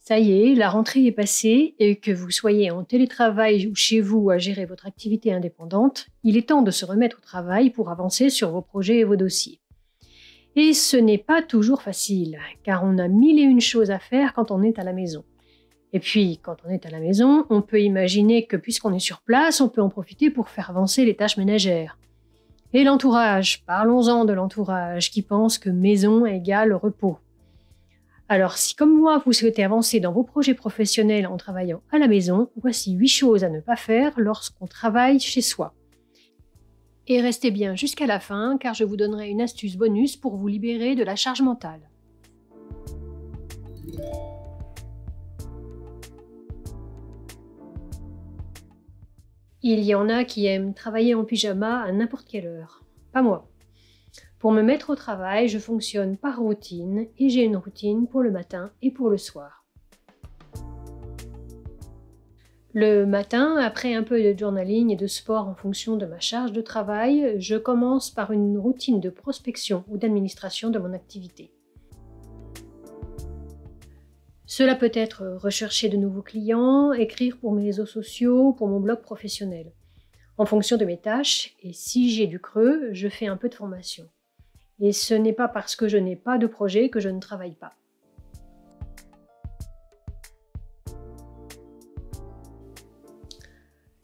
Ça y est, la rentrée est passée et que vous soyez en télétravail ou chez vous à gérer votre activité indépendante, il est temps de se remettre au travail pour avancer sur vos projets et vos dossiers. Et ce n'est pas toujours facile, car on a mille et une choses à faire quand on est à la maison. Et puis, quand on est à la maison, on peut imaginer que puisqu'on est sur place, on peut en profiter pour faire avancer les tâches ménagères. Et l'entourage, parlons-en de l'entourage qui pense que maison égale repos. Alors, si comme moi, vous souhaitez avancer dans vos projets professionnels en travaillant à la maison, voici 8 choses à ne pas faire lorsqu'on travaille chez soi. Et restez bien jusqu'à la fin, car je vous donnerai une astuce bonus pour vous libérer de la charge mentale. Il y en a qui aiment travailler en pyjama à n'importe quelle heure. Pas moi. Pour me mettre au travail, je fonctionne par routine et j'ai une routine pour le matin et pour le soir. Le matin, après un peu de journaling et de sport en fonction de ma charge de travail, je commence par une routine de prospection ou d'administration de mon activité. Cela peut être rechercher de nouveaux clients, écrire pour mes réseaux sociaux, pour mon blog professionnel. En fonction de mes tâches, et si j'ai du creux, je fais un peu de formation. Et ce n'est pas parce que je n'ai pas de projet que je ne travaille pas.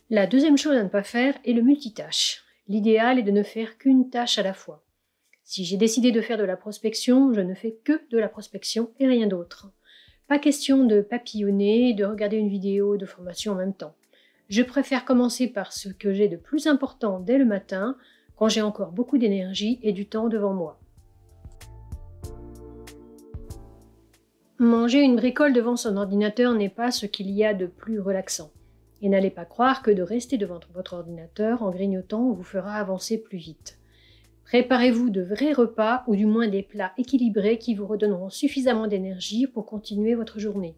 La deuxième chose à ne pas faire est le multitâche. L'idéal est de ne faire qu'une tâche à la fois. Si j'ai décidé de faire de la prospection, je ne fais que de la prospection et rien d'autre. Pas question de papillonner et de regarder une vidéo de formation en même temps. Je préfère commencer par ce que j'ai de plus important dès le matin, quand j'ai encore beaucoup d'énergie et du temps devant moi. Manger une bricole devant son ordinateur n'est pas ce qu'il y a de plus relaxant. Et n'allez pas croire que de rester devant votre ordinateur en grignotant vous fera avancer plus vite. Préparez-vous de vrais repas ou du moins des plats équilibrés qui vous redonneront suffisamment d'énergie pour continuer votre journée.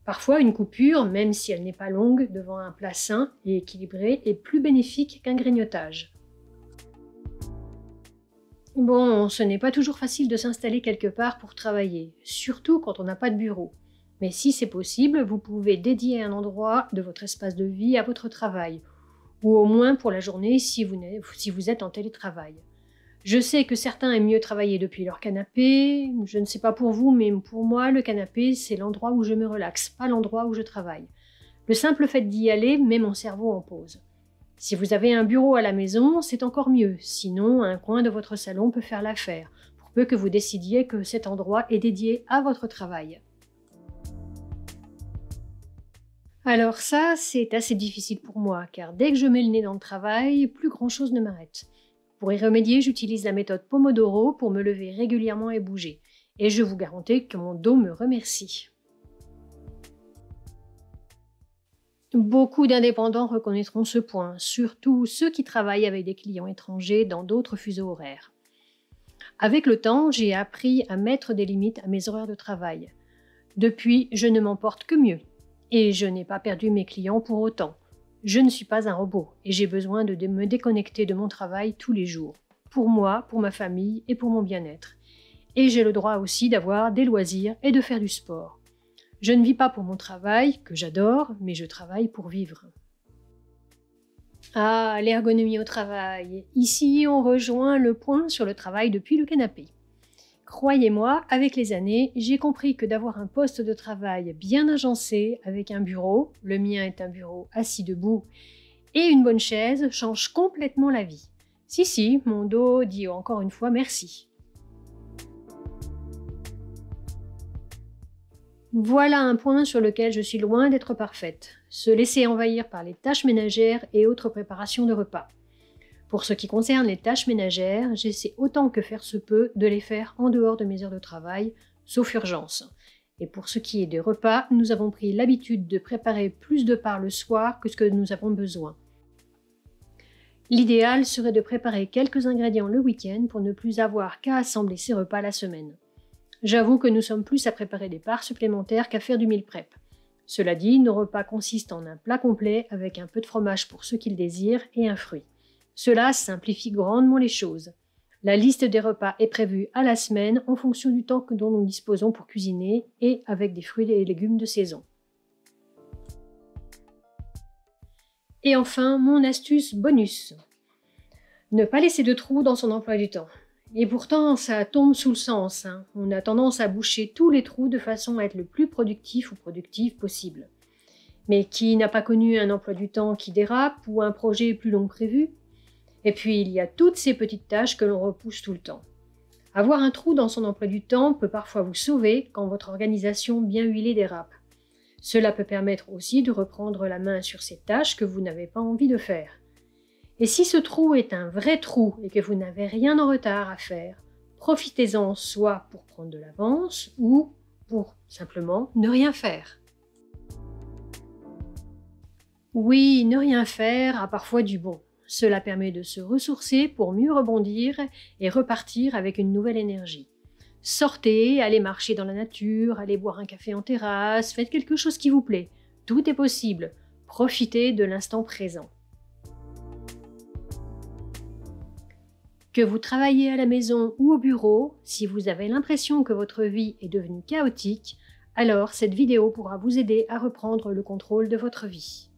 Parfois, une coupure, même si elle n'est pas longue, devant un plat sain et équilibré est plus bénéfique qu'un grignotage. Bon, ce n'est pas toujours facile de s'installer quelque part pour travailler, surtout quand on n'a pas de bureau. Mais si c'est possible, vous pouvez dédier un endroit de votre espace de vie à votre travail, ou au moins pour la journée si vous êtes en télétravail. Je sais que certains aiment mieux travailler depuis leur canapé, je ne sais pas pour vous, mais pour moi, le canapé, c'est l'endroit où je me relaxe, pas l'endroit où je travaille. Le simple fait d'y aller met mon cerveau en pause. Si vous avez un bureau à la maison, c'est encore mieux, sinon un coin de votre salon peut faire l'affaire, pour peu que vous décidiez que cet endroit est dédié à votre travail. Alors ça, c'est assez difficile pour moi, car dès que je mets le nez dans le travail, plus grand-chose ne m'arrête. Pour y remédier, j'utilise la méthode Pomodoro pour me lever régulièrement et bouger. Et je vous garantis que mon dos me remercie. Beaucoup d'indépendants reconnaîtront ce point, surtout ceux qui travaillent avec des clients étrangers dans d'autres fuseaux horaires. Avec le temps, j'ai appris à mettre des limites à mes horaires de travail. Depuis, je ne m'en porte que mieux. Et je n'ai pas perdu mes clients pour autant. Je ne suis pas un robot et j'ai besoin de me déconnecter de mon travail tous les jours. Pour moi, pour ma famille et pour mon bien-être. Et j'ai le droit aussi d'avoir des loisirs et de faire du sport. Je ne vis pas pour mon travail, que j'adore, mais je travaille pour vivre. Ah, l'ergonomie au travail. Ici, on rejoint le point sur le travail depuis le canapé. Croyez-moi, avec les années, j'ai compris que d'avoir un poste de travail bien agencé, avec un bureau, le mien est un bureau assis debout, et une bonne chaise change complètement la vie. Si, mon dos dit encore une fois merci. Voilà un point sur lequel je suis loin d'être parfaite. Se laisser envahir par les tâches ménagères et autres préparations de repas. Pour ce qui concerne les tâches ménagères, j'essaie autant que faire se peut de les faire en dehors de mes heures de travail, sauf urgence. Et pour ce qui est des repas, nous avons pris l'habitude de préparer plus de parts le soir que ce que nous avons besoin. L'idéal serait de préparer quelques ingrédients le week-end pour ne plus avoir qu'à assembler ces repas la semaine. J'avoue que nous sommes plus à préparer des parts supplémentaires qu'à faire du meal prep. Cela dit, nos repas consistent en un plat complet avec un peu de fromage pour ceux qui le désirent et un fruit. Cela simplifie grandement les choses. La liste des repas est prévue à la semaine en fonction du temps dont nous disposons pour cuisiner et avec des fruits et légumes de saison. Et enfin, mon astuce bonus. Ne pas laisser de trous dans son emploi du temps. Et pourtant, ça tombe sous le sens. On a tendance à boucher tous les trous de façon à être le plus productif ou productive possible. Mais qui n'a pas connu un emploi du temps qui dérape ou un projet plus long que prévu? Et puis, il y a toutes ces petites tâches que l'on repousse tout le temps. Avoir un trou dans son emploi du temps peut parfois vous sauver quand votre organisation bien huilée dérape. Cela peut permettre aussi de reprendre la main sur ces tâches que vous n'avez pas envie de faire. Et si ce trou est un vrai trou et que vous n'avez rien en retard à faire, profitez-en soit pour prendre de l'avance ou pour simplement ne rien faire. Oui, ne rien faire a parfois du bon. Cela permet de se ressourcer pour mieux rebondir et repartir avec une nouvelle énergie. Sortez, allez marcher dans la nature, allez boire un café en terrasse, faites quelque chose qui vous plaît. Tout est possible. Profitez de l'instant présent. Que vous travaillez à la maison ou au bureau, si vous avez l'impression que votre vie est devenue chaotique, alors cette vidéo pourra vous aider à reprendre le contrôle de votre vie.